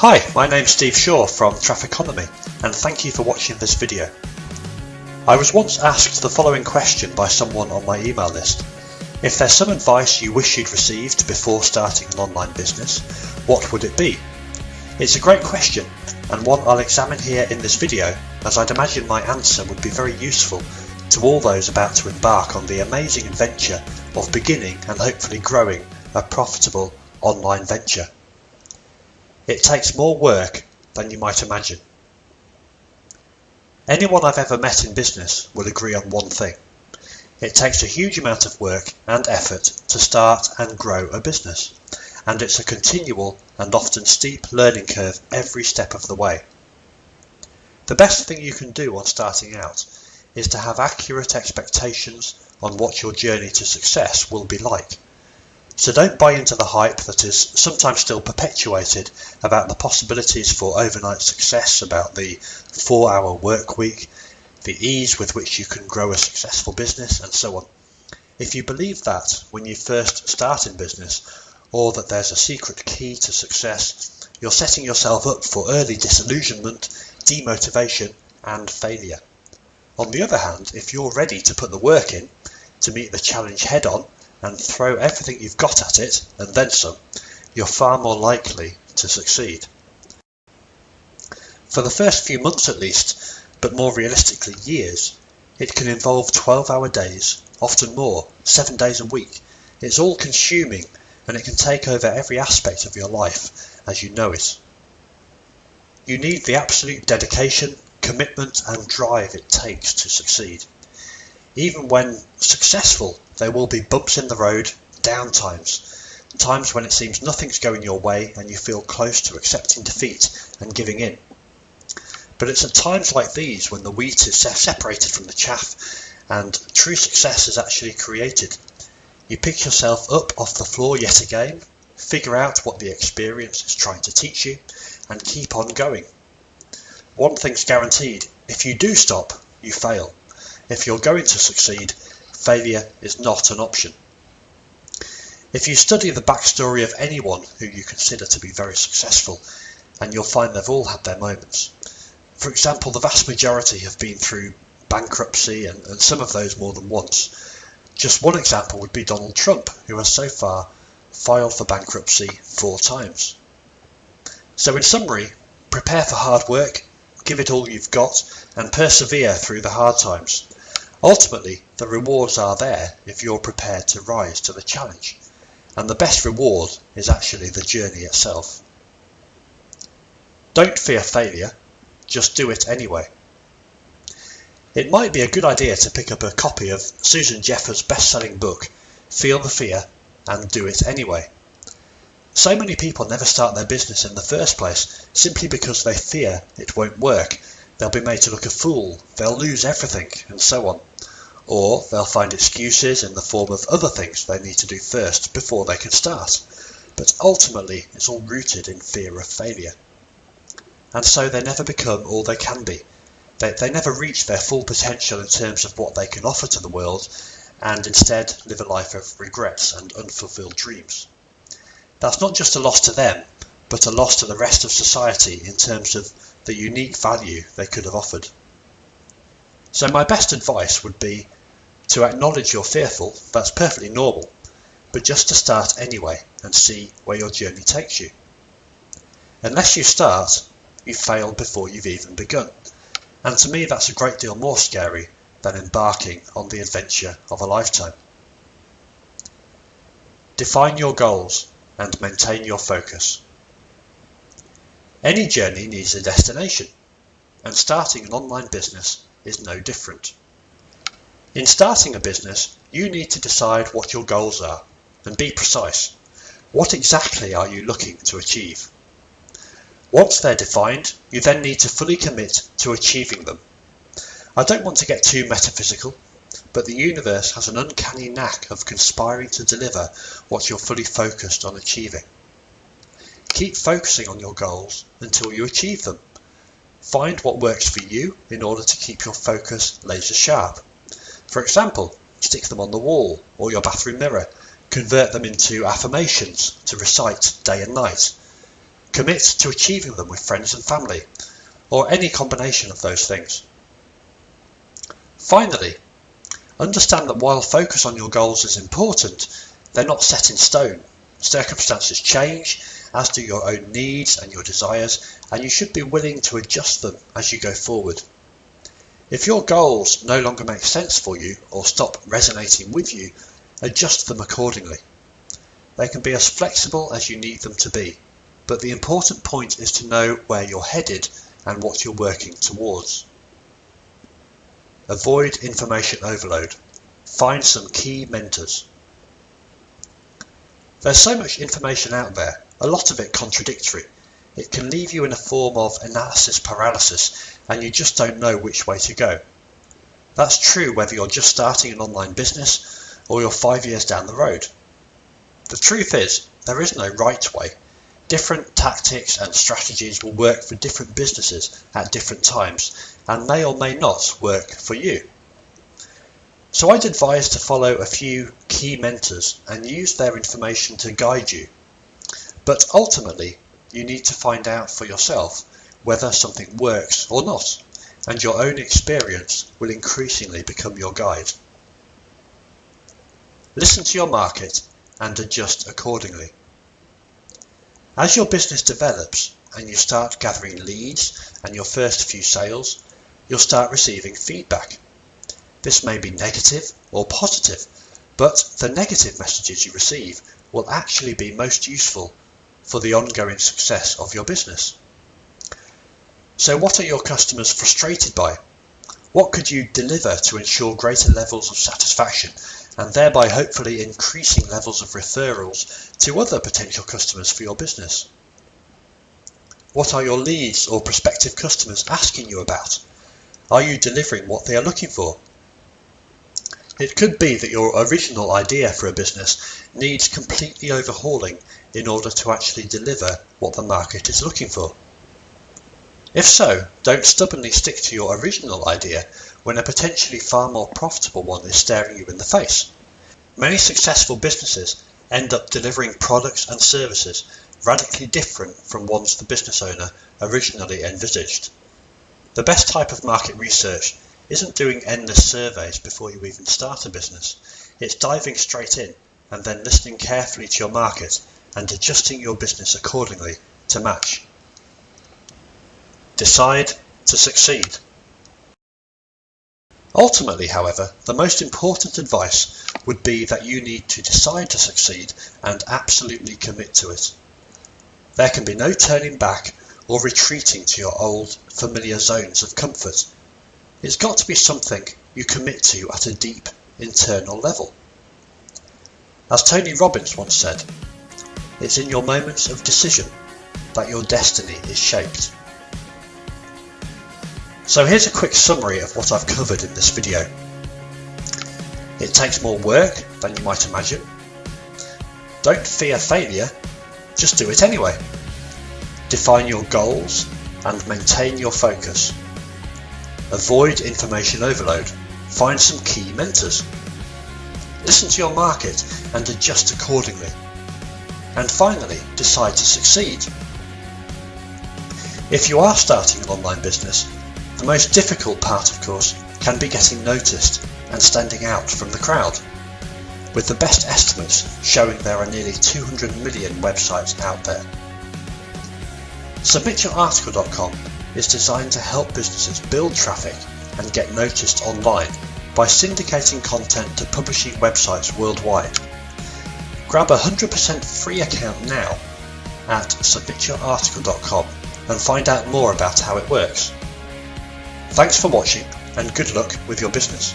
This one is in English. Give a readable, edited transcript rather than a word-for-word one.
Hi, my name's Steve Shaw from Trafficonome, and thank you for watching this video. I was once asked the following question by someone on my email list. If there's some advice you wish you'd received before starting an online business, what would it be? It's a great question, and one I'll examine here in this video, as I'd imagine my answer would be very useful to all those about to embark on the amazing adventure of beginning and hopefully growing a profitable online venture. It takes more work than you might imagine. Anyone I've ever met in business will agree on one thing. It takes a huge amount of work and effort to start and grow a business, and it's a continual and often steep learning curve every step of the way. The best thing you can do on starting out is to have accurate expectations on what your journey to success will be like. So don't buy into the hype that is sometimes still perpetuated about the possibilities for overnight success, about the 4-hour work week, the ease with which you can grow a successful business, and so on. If you believe that when you first start in business, or that there's a secret key to success, you're setting yourself up for early disillusionment, demotivation, and failure. On the other hand, if you're ready to put the work in, to meet the challenge head on, and throw everything you've got at it, and then some, you're far more likely to succeed. For the first few months at least, but more realistically years, it can involve 12-hour days, often more, 7 days a week. It's all consuming, and it can take over every aspect of your life as you know it. You need the absolute dedication, commitment and drive it takes to succeed. Even when successful, there will be bumps in the road, down times when it seems nothing's going your way and you feel close to accepting defeat and giving in. But it's at times like these when the wheat is separated from the chaff and true success is actually created. You pick yourself up off the floor yet again, figure out what the experience is trying to teach you, and keep on going. One thing's guaranteed: if you do stop, you fail. If you're going to succeed, failure is not an option. If you study the backstory of anyone who you consider to be very successful, and you'll find they've all had their moments. For example, the vast majority have been through bankruptcy, and some of those more than once. Just one example would be Donald Trump, who has so far filed for bankruptcy 4 times. So in summary, prepare for hard work, give it all you've got, and persevere through the hard times. Ultimately, the rewards are there if you're prepared to rise to the challenge, and the best reward is actually the journey itself. Don't fear failure, just do it anyway. It might be a good idea to pick up a copy of Susan Jeffers' best-selling book, Feel the Fear and Do It Anyway. So many people never start their business in the first place simply because they fear it won't work. They'll be made to look a fool, they'll lose everything, and so on. Or they'll find excuses in the form of other things they need to do first before they can start. But ultimately, it's all rooted in fear of failure. And so they never become all they can be. They never reach their full potential in terms of what they can offer to the world, and instead live a life of regrets and unfulfilled dreams. That's not just a loss to them, but a loss to the rest of society in terms of the unique value they could have offered. So my best advice would be to acknowledge you're fearful. That's perfectly normal, but just to start anyway and see where your journey takes you. Unless you start, you've failed before you've even begun, and to me that's a great deal more scary than embarking on the adventure of a lifetime. Define your goals and maintain your focus. Any journey needs a destination, and starting an online business is no different. In starting a business, you need to decide what your goals are, and be precise. What exactly are you looking to achieve? Once they're defined, you then need to fully commit to achieving them. I don't want to get too metaphysical, but the universe has an uncanny knack of conspiring to deliver what you're fully focused on achieving. Keep focusing on your goals until you achieve them. Find what works for you in order to keep your focus laser sharp. For example, stick them on the wall or your bathroom mirror. Convert them into affirmations to recite day and night. Commit to achieving them with friends and family, or any combination of those things. Finally, understand that while focus on your goals is important, they're not set in stone. Circumstances change, as do your own needs and your desires, and you should be willing to adjust them as you go forward. If your goals no longer make sense for you or stop resonating with you, adjust them accordingly. They can be as flexible as you need them to be, but the important point is to know where you're headed and what you're working towards. Avoid information overload. Find some key mentors. There's so much information out there, a lot of it contradictory. It can leave you in a form of analysis paralysis, and you just don't know which way to go. That's true whether you're just starting an online business or you're 5 years down the road. The truth is, there is no right way. Different tactics and strategies will work for different businesses at different times, and may or may not work for you. So I'd advise to follow a few key mentors and use their information to guide you. But ultimately, you need to find out for yourself whether something works or not, and your own experience will increasingly become your guide. Listen to your market and adjust accordingly. As your business develops and you start gathering leads and your first few sales, you'll start receiving feedback. This may be negative or positive, but the negative messages you receive will actually be most useful for the ongoing success of your business. So what are your customers frustrated by? What could you deliver to ensure greater levels of satisfaction and thereby hopefully increasing levels of referrals to other potential customers for your business? What are your leads or prospective customers asking you about? Are you delivering what they are looking for? It could be that your original idea for a business needs completely overhauling in order to actually deliver what the market is looking for. If so, don't stubbornly stick to your original idea when a potentially far more profitable one is staring you in the face. Many successful businesses end up delivering products and services radically different from ones the business owner originally envisaged. The best type of market research isn't doing endless surveys before you even start a business. It's diving straight in and then listening carefully to your market and adjusting your business accordingly to match. Decide to succeed. Ultimately, however, the most important advice would be that you need to decide to succeed and absolutely commit to it. There can be no turning back or retreating to your old, familiar zones of comfort. It's got to be something you commit to at a deep, internal level. As Tony Robbins once said, it's in your moments of decision that your destiny is shaped. So here's a quick summary of what I've covered in this video. It takes more work than you might imagine. Don't fear failure, just do it anyway. Define your goals and maintain your focus. Avoid information overload. Find some key mentors. Listen to your market and adjust accordingly. And finally, decide to succeed. If you are starting an online business, the most difficult part, of course, can be getting noticed and standing out from the crowd, with the best estimates showing there are nearly 200 million websites out there. SubmitYourArticle.com is designed to help businesses build traffic and get noticed online by syndicating content to publishing websites worldwide. Grab a 100% free account now at SubmitYourArticle.com and find out more about how it works. Thanks for watching and good luck with your business.